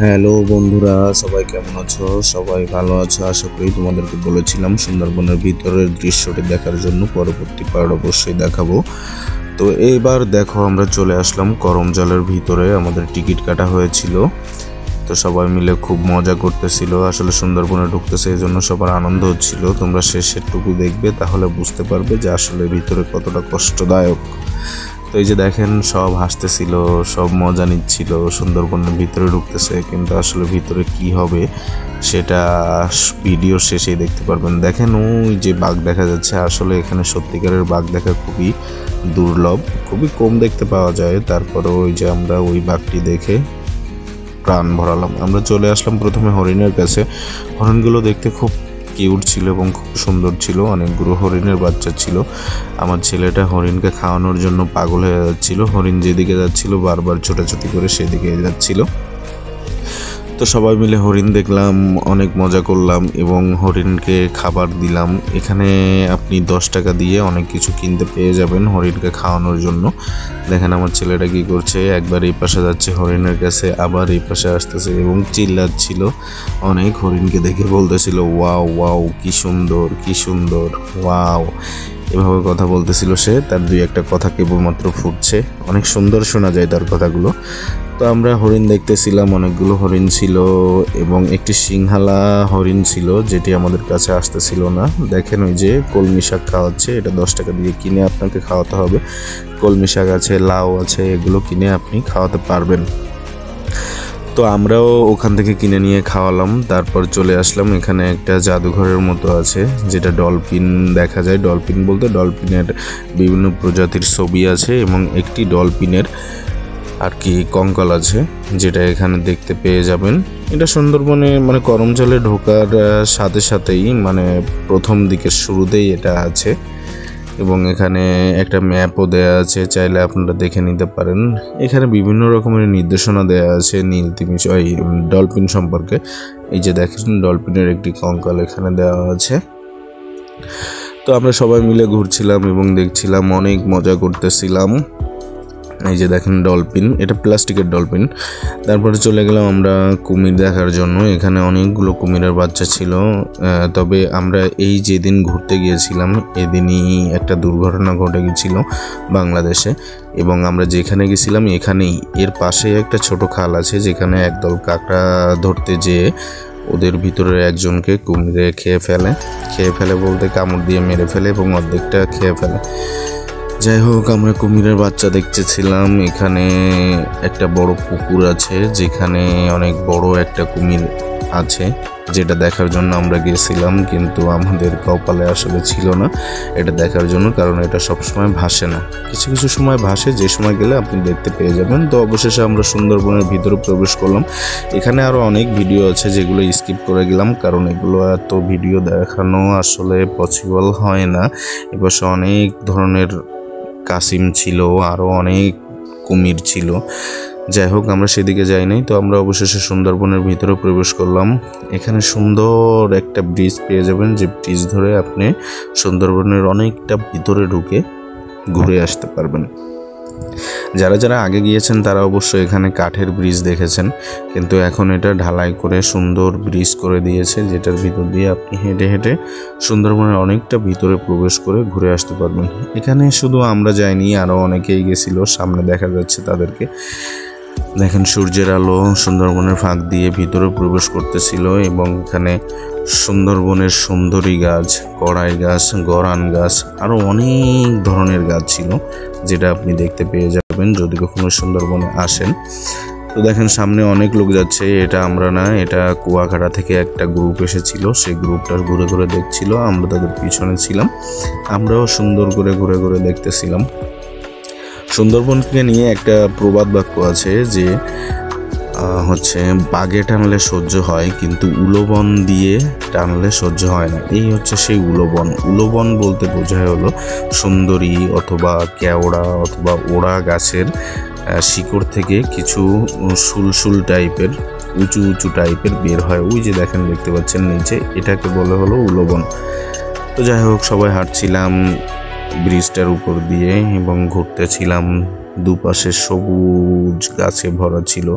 Hello বন্ধুরা, সবাই কেমন আছো? সবাই ভালো আছো আশা করি। তোমাদেরকে বলেছিলাম সুন্দরবনের ভিতরের দৃশ্যটি দেখার জন্য, পরবর্তী পার্ট অবশ্যই দেখাবো। তো এইবার দেখো আমরা চলে আসলাম করমজলের ভিতরে। আমাদের টিকিট কাটা হয়েছিল, তো সবাই মিলে খুব মজা করতেছিল। আসলে সুন্দরবনে ঢুকতেছে এই জন্য সবার আনন্দ হচ্ছিল। তোমরা শেষেরটুকু দেখবে, তাহলে বুঝতে পারবে যে আসলে ভিতরে কতটা কষ্টদায়ক। তো এই যে দেখেন, সব হাসতেছিল, সব মজা নিচ্ছিল। সুন্দরবনের ভিতরে ঢুকতেছে, কিন্তু আসলে ভিতরে কি হবে সেটা ভিডিও শেষেই দেখতে পারবেন। দেখেন ওই যে বাঘ দেখা যাচ্ছে, আসলে এখানে সত্যিকারের বাঘ দেখা খুবই দুর্লভ, খুবই কম দেখতে পাওয়া যায়। তারপরে ওই যে আমরা ওই বাঘটি দেখে প্রাণ ভরালাম। আমরা চলে আসলাম প্রথমে হরিণের কাছে। হরিণগুলো দেখতে খুব কিউট ছিল এবং খুব সুন্দর ছিল। অনেকগুলো হরিণের বাচ্চা ছিল। আমার ছেলেটা হরিণকে খাওয়ানোর জন্য পাগল হয়ে যাচ্ছিল। হরিণ যেদিকে যাচ্ছিল বারবার ছোটাছুটি করে সেদিকে যাচ্ছিল। তো সবাই মিলে হরিণ দেখলাম, অনেক মজা করলাম এবং হরিণকে খাবার দিলাম। এখানে আপনি 10 টাকা দিয়ে অনেক কিছু কিনতে পেয়ে যাবেন হরিণকে খাওয়ানোর জন্য। দেখেন আমার ছেলেটা কি করছে, একবার এই পাশে যাচ্ছে হরিণের কাছে, আবার এই পাশে আসতেছে এবং চিল্লাচ্ছিল অনেক। হরিণকে দেখে বলতেছিল ওয়াও ওয়াও, কি সুন্দর কি সুন্দর, ওয়াও, এভাবে কথা বলতেছিল সে। তার দুই একটা কথা কেবলমাত্র ফুটছে, অনেক সুন্দর শোনা যায় তার কথাগুলো। তো আমরা হরিণ দেখতেছিলাম, অনেকগুলো হরিণ ছিল এবং একটি সিংহালা হরিণ ছিল যেটি আমাদের কাছে আসতেছিল না। দেখেন ওই যে কলমি শাক খাওয়াচ্ছে, এটা 10 টাকা দিয়ে কিনে আপনাকে খাওয়াতে হবে। কলমি শাক আছে, লাউ আছে, এগুলো কিনে আপনি খাওয়াতে পারবেন। তো আমরাও ওখান থেকে কিনে নিয়ে খাওয়ালাম। তারপর চলে আসলাম, এখানে একটা জাদুঘরের মতো আছে যেটা ডলফিন দেখা যায়। ডলফিন বলতে ডলফিনের বিভিন্ন প্রজাতির ছবি আছে এবং একটি ডলফিনের আর কি কঙ্কাল আছে, যেটা এখানে দেখতে পেয়ে যাবেন। এটা সুন্দরবনে মানে করমজলে ঢোকার সাথে সাথেই মানে প্রথম দিকের শুরুতেই এটা আছে এবং এখানে একটা ম্যাপও দেয়া আছে, চাইলে আপনারা দেখে নিতে পারেন। এখানে বিভিন্ন রকমের নির্দেশনা দেয়া আছে নীলতিমি ডলফিন সম্পর্কে। এই যে দেখেন ডলফিনের একটি কঙ্কাল এখানে দেওয়া আছে। তো আমরা সবাই মিলে ঘুরছিলাম এবং দেখছিলাম, অনেক মজা করতেছিলাম। এই যে দেখেন ডলফিন, এটা প্লাস্টিকের ডলফিন। তারপরে চলে গেলাম আমরা কুমির দেখার জন্য। এখানে অনেকগুলো কুমিরের বাচ্চা ছিল। তবে আমরা এই যেদিন ঘুরতে গিয়েছিলাম এদিনই একটা দুর্ঘটনা ঘটে গেছিল বাংলাদেশে, এবং আমরা যেখানে গেছিলাম এখানেই এর পাশে একটা ছোট খাল আছে, যেখানে একদল কাঁকড়া ধরতে যেয়ে ওদের ভিতরে একজনকে কুমিরে খেয়ে ফেলে বলতে কামড় দিয়ে মেরে ফেলে এবং অর্ধেকটা খেয়ে ফেলে। যাই হোক, আমরা কুমিরের বাচ্চা দেখতেছিলাম। এখানে একটা বড় পুকুর আছে যেখানে অনেক বড় একটা কুমির আছে, যেটা দেখার জন্য আমরা গেছিলাম, কিন্তু আমাদের কপালে আসলে ছিল না এটা দেখার জন্য, কারণ এটা সবসময় ভাসে না। কিছু কিছু সময় ভাসে, যে সময় গেলে আপনি দেখতে পেয়ে যাবেন। তো অবশেষে আমরা সুন্দরবনের ভিতরে প্রবেশ করলাম। এখানে আরও অনেক ভিডিও আছে যেগুলো স্কিপ করে গেলাম, কারণ এগুলো এত ভিডিও দেখানো আসলে পসিবল হয় না। এবার অনেক ধরনের কাসিম ছিল, আরও অনেক কুমির ছিল। যাই হোক, আমরা সেদিকে যাই নাই। তো আমরা অবশেষে সুন্দরবনের ভিতরে প্রবেশ করলাম। এখানে সুন্দর একটা ব্রিজ পেয়ে যাবেন, যে ব্রিজ ধরে আপনি সুন্দরবনের অনেকটা ভিতরে ঢুকে ঘুরে আসতে পারবেন। যারা যারা আগে গিয়েছেন তারা অবশ্যই এখানে কাঠের ব্রিজ দেখেছেন, কিন্তু এখন এটা ঢালাই করে সুন্দর ব্রিজ করে দিয়েছে, যেটার ভিতর দিয়ে আপনি হেঁটে হেঁটে সুন্দরবনের অনেকটা ভিতরে প্রবেশ করে ঘুরে আসতে পারবেন। এখানে শুধু আমরা যাইনি, আরও অনেকেই গেছিল, সামনে দেখা যাচ্ছে তাদেরকে। দেখেন সূর্যের আলো সুন্দরবনের ফাঁক দিয়ে ভিতরে প্রবেশ করতেছিল এবং এখানে সুন্দরবনের সুন্দরী গাছ, কড়াই গাছ, গরান গাছ, আরও অনেক ধরনের গাছ ছিল, যেটা আপনি দেখতে পেয়ে যাবেন যদি কখনো সুন্দরবনে আসেন। তো দেখেন সামনে অনেক লোক যাচ্ছে, এটা আমরা না, এটা কুয়াকাটা থেকে একটা গ্রুপ এসেছিল, সেই গ্রুপটা ঘুরে ঘুরে দেখছিল, আমরা তাদের পিছনে ছিলাম। আমরাও সুন্দর করে ঘুরে ঘুরে দেখতেছিলাম। সুন্দরবনকে নিয়ে একটা প্রবাদ বাক্য আছে যে হচ্ছে বাগে টানলে সহ্য হয়, কিন্তু উলোবন দিয়ে টানলে সহ্য হয় না। এই হচ্ছে সেই উলোবন। উলোবন বলতে বোঝায় হলো সুন্দরী অথবা কেওড়া অথবা ওড়া গাছের শিকড় থেকে কিছু শুলশুল টাইপের, উঁচু উঁচু টাইপের বের হয়। ওই যে দেখেন, দেখতে পাচ্ছেন নিচে, এটাকে বলে হলো উলোবন। তো যাই হোক, সবাই হাঁটছিলাম ব্রিজটার উপর দিয়ে এবং ঘুরতেছিলাম, দুপাশে সবুজ গাছে ভরা ছিল।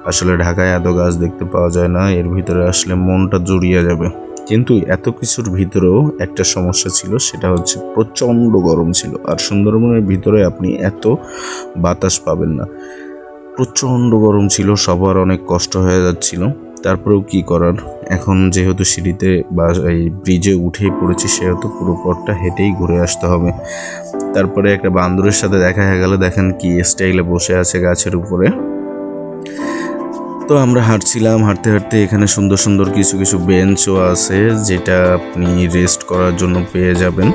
আসলে ঢাকায় এত গাছ দেখতে পাওয়া যায় না, এর ভিতরে আসলে মনটা জুড়িয়ে যাবে। কিন্তু এত কিছুর ভিতরেও একটা সমস্যা ছিল, সেটা হচ্ছে প্রচণ্ড গরম ছিল। আর সুন্দরবনের ভিতরে আপনি এত বাতাস পাবেন না, প্রচণ্ড গরম ছিল, সবার অনেক কষ্ট হয়ে যাচ্ছিল। তারপরেও কি করার, এখন যেহেতু সিঁড়িতে বা এই ব্রিজে উঠেই পড়েছি, সেহেতু পুরো পথটা হেঁটেই ঘুরে আসতে হবে। তারপরে একটা বান্দরের সাথে দেখা হয়ে গেল, দেখেন কি স্টাইলে বসে আছে গাছের উপরে। তো আমরা হাঁটছিলাম, হাঁটতে হাঁটতে এখানে সুন্দর সুন্দর কিছু কিছু বেঞ্চও আছে, যেটা আপনি রেস্ট করার জন্য পেয়ে যাবেন।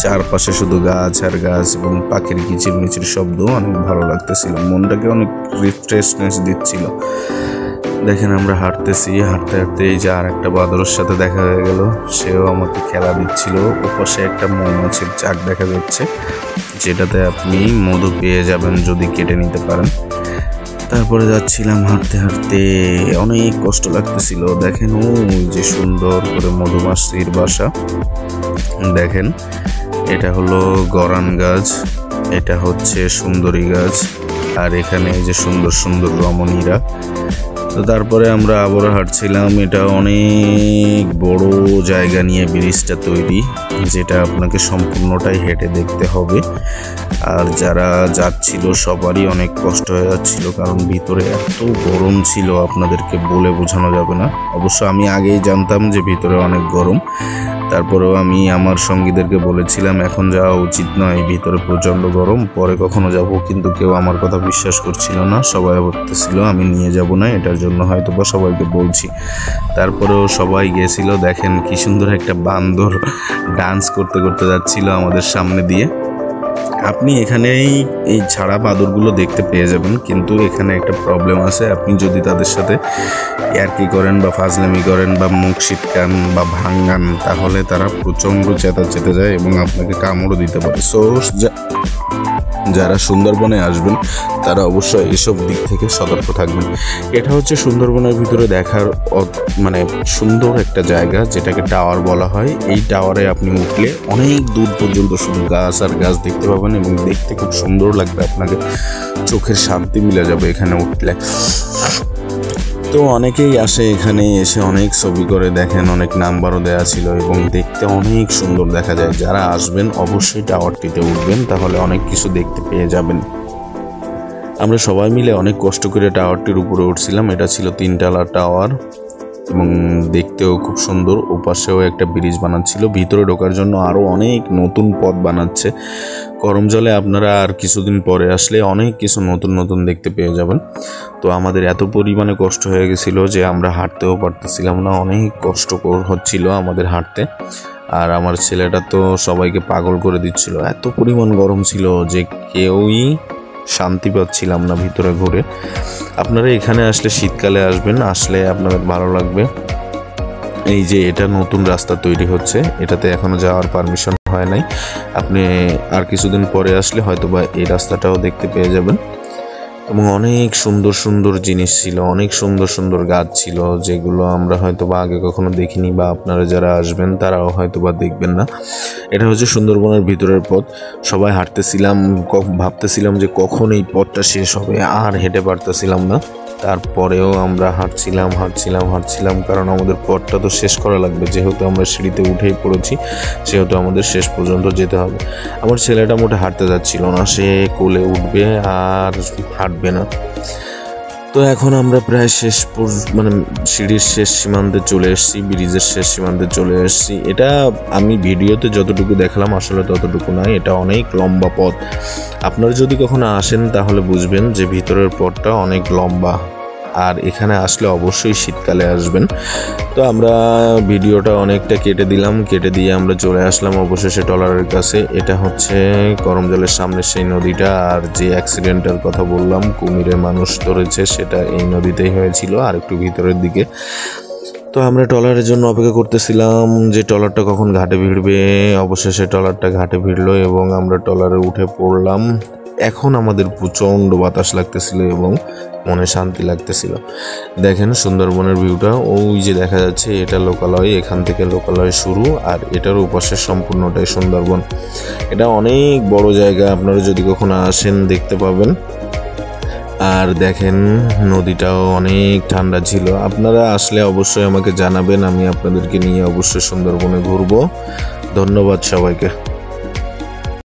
চারপাশে শুধু গাছ আর গাছ এবং পাখির কিচিরমিচির শব্দ অনেক ভালো লাগতেছিল, মনটাকে অনেক রিফ্রেশনেস দিচ্ছিল। দেখেন আমরা হাঁটতেছি, হাঁটতে হাঁটতে এই যে আর একটা বাদরের সাথে দেখা হয়ে গেল, সেও আমাকে খেলা দিচ্ছিল। ওপাশে একটা মৌমাছির চাক দেখা যাচ্ছে, যেটাতে আপনি মধু পেয়ে যাবেন যদি কেটে নিতে পারেন। তারপরে যাচ্ছিলাম হাঁটতে হাঁটতে, অনেক কষ্ট লাগতেছিল। দেখেন ওই যে সুন্দর করে মধুমাছির বাসা, দেখেন এটা হলো গরান গাছ, এটা হচ্ছে সুন্দরী গাছ, আর এখানে এই যে সুন্দর সুন্দর রমণীরা। তো তারপরে আমরা আবারও হাঁটছিলাম। এটা অনেক বড় জায়গা নিয়ে ব্রিজটা তৈরি, যেটা আপনাকে সম্পূর্ণটাই হেঁটে দেখতে হবে। আর যারা যাচ্ছিল সবারই অনেক কষ্ট হয়ে যাচ্ছিল, কারণ ভিতরে এত গরম ছিল আপনাদেরকে বলে বোঝানো যাবে না। অবশ্য আমি আগেই জানতাম যে ভিতরে অনেক গরম, তারপরেও আমি আমার সঙ্গীদেরকে বলেছিলাম এখন যাওয়া উচিত নয়, ভিতরে প্রচণ্ড গরম, পরে কখনো যাব। কিন্তু কেউ আমার কথা বিশ্বাস করছিল না, সবাই ভাবতেছিল আমি নিয়ে যাব না, এটার জন্য হয়তো বা সবাইকে বলছি। তারপরেও সবাই গিয়েছিল। দেখেন কি সুন্দর একটা বান্দর ডান্স করতে করতে যাচ্ছিল আমাদের সামনে দিয়ে। আপনি এখানেই এই ছাড়া বাদরগুলো দেখতে পেয়ে যাবেন, কিন্তু এখানে একটা প্রবলেম আছে, আপনি যদি তাদের সাথে ইয়ার্কি করেন বা ফাজলামি করেন বা মুখ ছিটকান বা ভাঙ্গান, তাহলে তারা প্রচণ্ড চেতে যায় এবং আপনাকে কামড়ও দিতে পারে। সো যারা সুন্দরবনে আসবেন তারা অবশ্যই এইসব দিক থেকে সতর্ক থাকবেন। এটা হচ্ছে সুন্দরবনের ভিতরে দেখার মানে সুন্দর একটা জায়গা, যেটাকে টাওয়ার বলা হয়। এই টাওয়ারে আপনি উঠলে অনেক দূর পর্যন্ত শুধু গাছ আর গাছ দেখতে পাবেন এবং দেখতে খুব সুন্দর লাগবে, আপনাকে চোখের শান্তি মিলে যাবে এখানে উঠলে। তো অনেকেই আসে এখানে, এসে অনেক ছবি করে, দেখেন অনেক নাম্বারও দেওয়া ছিল এবং দেখতে অনেক সুন্দর দেখা যায়। যারা আসবেন অবশ্যই টাওয়ারটিতে উঠবেন, তাহলে অনেক কিছু দেখতে পেয়ে যাবেন। আমরা সবাই মিলে অনেক কষ্ট করে টাওয়ারটির উপরে উঠছিলাম। এটা ছিল 3 তলা টাওয়ার এবং দেখতেও খুব সুন্দর। ওপাশেও একটা ব্রিজ বানাচ্ছিল, ভিতরে ঢোকার জন্য আরও অনেক নতুন পথ বানাচ্ছে। গরম জলে আপনারা আর কিছুদিন পরে আসলে অনেক কিছু নতুন নতুন দেখতে পেয়ে যাবেন। তো আমাদের এত পরিমাণে কষ্ট হয়ে গেছিলো যে আমরা হাঁটতেও পারতেছিলাম না, অনেক কষ্টকর হচ্ছিল আমাদের হাঁটতে। আর আমার ছেলেটা তো সবাইকে পাগল করে দিচ্ছিল, এত পরিমাণ গরম ছিল যে কেউই শান্তি পাচ্ছিলাম না ভিতরে ঘুরে। আপনারা এখানে আসলে শীতকালে আসবেন, আসলে আপনাদের ভালো লাগবে। এই যে এটা নতুন রাস্তা তৈরি হচ্ছে, এটাতে এখনো যাওয়ার পারমিশন হয় নাই। আপনি আর কিছুদিন পরে আসলে হয়তোবা এই রাস্তাটাও দেখতে পেয়ে যাবেন। এবং অনেক সুন্দর সুন্দর জিনিস ছিল, অনেক সুন্দর সুন্দর গাছ ছিল, যেগুলো আমরা হয়তোবা আগে কখনো দেখিনি, বা আপনারা যারা আসবেন তারাও হয়তোবা দেখবেন না। এটা হচ্ছে সুন্দরবনের ভিতরের পথ। সবাই হাঁটতেছিলাম, ভাবতেছিলাম যে কখন এই পথটা শেষ হবে, আর হেঁটে পারতেছিলাম না। তারপরেও আমরা হাঁটছিলাম, কারণ আমাদের পথটা তো শেষ করা লাগবে। যেহেতু আমরা সিঁড়িতে উঠেই পড়েছি, সেহেতু আমাদের শেষ পর্যন্ত যেতে হবে। আমার ছেলেটা মোটে হাঁটতে যাচ্ছিল না, সে কোলে উঠবে আর হাঁটবে না। তো এখন আমরা প্রায় মানে সিঁড়ির শেষ সীমান্তে চলে এসেছি, ব্রিজের শেষ সীমান্তে চলে এসেছি। এটা আমি ভিডিওতে যতটুকু দেখলাম আসলে ততটুকু নয়, এটা অনেক লম্বা পথ। আপনারা যদি কখনো আসেন তাহলে বুঝবেন যে ভিতরের পথটা অনেক লম্বা। আর এখানে আসলে অবশ্যই শীতকালে আসবেন। তো আমরা ভিডিওটা অনেকটা কেটে দিয়ে আমরা চলে আসলাম অবশেষে ট্রলারের কাছে। এটা হচ্ছে করমজলের সামনে সেই নদীটা, আর যে অ্যাক্সিডেন্টের কথা বললাম, কুমিরে মানুষ ধরেছে, সেটা এই নদীতেই হয়েছিল, আর একটু ভিতরের দিকে। তো আমরা ট্রলারের জন্য অপেক্ষা করতেছিলাম যে ট্রলারটা কখন ঘাটে ভিড়বে। অবশেষে ট্রলারটা ঘাটে ভিড়লো এবং আমরা ট্রলারে উঠে পড়লাম। এখন আমাদের প্রচণ্ড বাতাস লাগতেছিল এবং মনে শান্তি লাগতেছিল। দেখেন সুন্দরবনের ভিউটা, ওই যে দেখা যাচ্ছে এটা লোকালয়, এখান থেকে লোকালয় শুরু, আর এটার উপাসে সম্পূর্ণটাই সুন্দরবন। এটা অনেক বড় জায়গা, আপনারা যদি কখনো আসেন দেখতে পাবেন। আর দেখেন নদীটাও অনেক ঠান্ডা ছিল। আপনারা আসলে অবশ্যই আমাকে জানাবেন, আমি আপনাদেরকে নিয়ে অবশ্যই সুন্দরবনে ঘুরবো। ধন্যবাদ সবাইকে।